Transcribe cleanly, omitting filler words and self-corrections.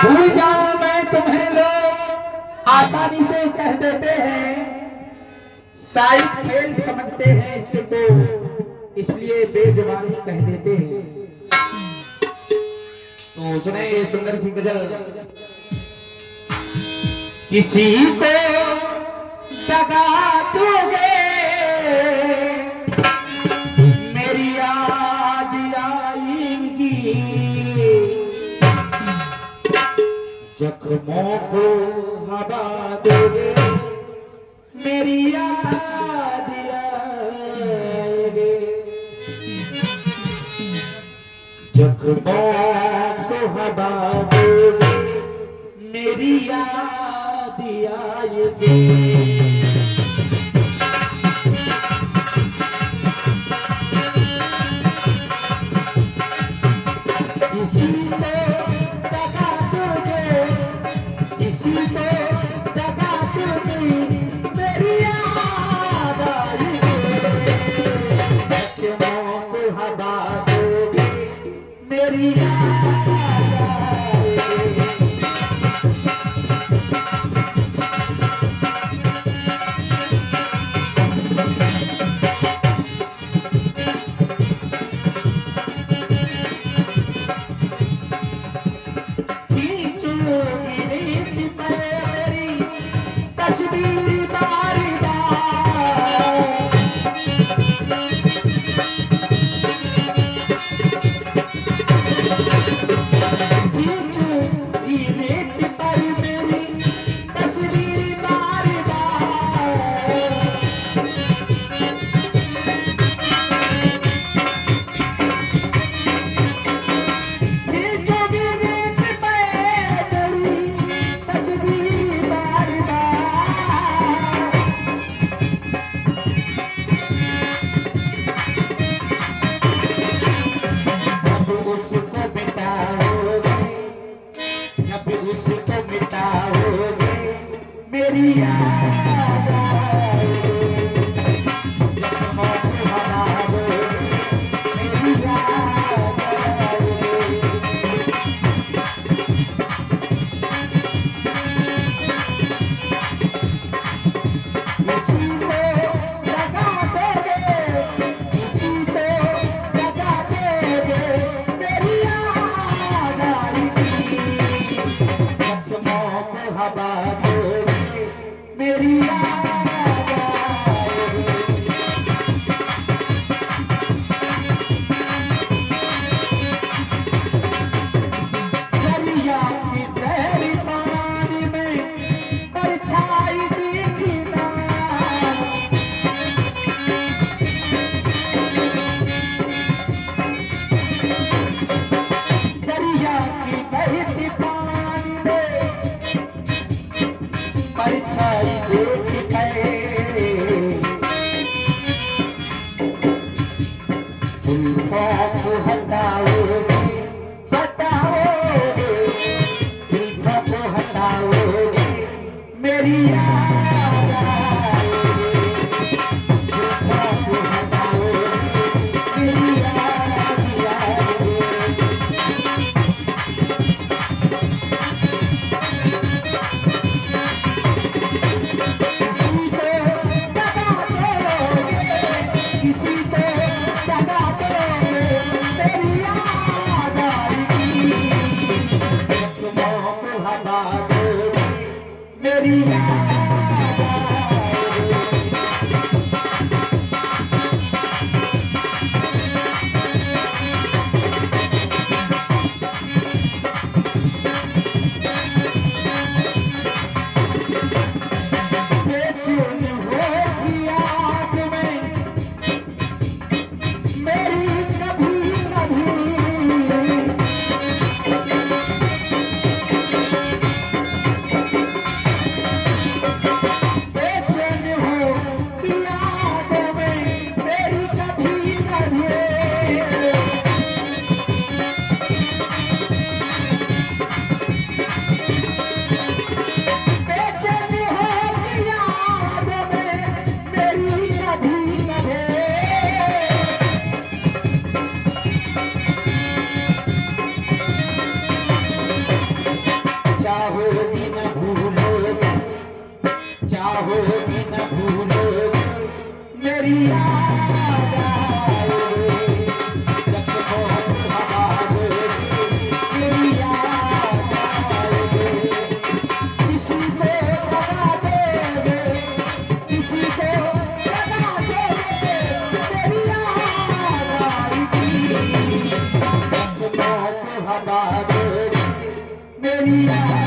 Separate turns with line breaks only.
भूल जाऊं मैं तुम्हें लोग आसानी से कह देते हैं, शायद खेल समझते हैं इसको, इसलिए बेजुबानी कह देते हैं। तो सुने ये सुंदर सी गजल। किसी को दगा दोगे मेरी याद आएगी, जख्मों को हवा दोगे मेरी याद आएगी, जख्मों को हवा दोगे मेरी याद आएगी। किसी को दगा दोगे, किसी को दगा दोगे मेरी याद आएगी, जख्मों को हवा दोगे मेरी याद आएगी। उसको मिटाओगे मेरी याद आएगी, जख्मों को हटाओगे मेरी याद आएगी। किसी को दगा दोगे, किसी को दगा दोगे मेरी याद आएगी, हवा दोगे मेरी याद आएगी। दरिया की गहरी पानी में परछाई दिखी ना, दरिया की बहती पानी में परछाई देख गए, जुल्फों को हटाओगे, हटाओगे, जुल्फों को हटाओगे मेरी याद आएगी, जुल्फों को हटाओगे मेरी याद आएगी। किसी को दगा दोगे मेरी याद आएगी, जख्मों को हवा दोगे मेरी याद आएगी। बेचैन होगी याद में मेरी कभी कभी, चाहोगी न भूलोगे, चाहोगी न भूलोगे, मेरी याद आएगी। जख्मों को हवा देगी, मेरी याद आएगी। किसी को लगा देंगे, किसी को लगा देंगे, मेरी याद आएगी। जख्मों को हवा देगी, मेरी याद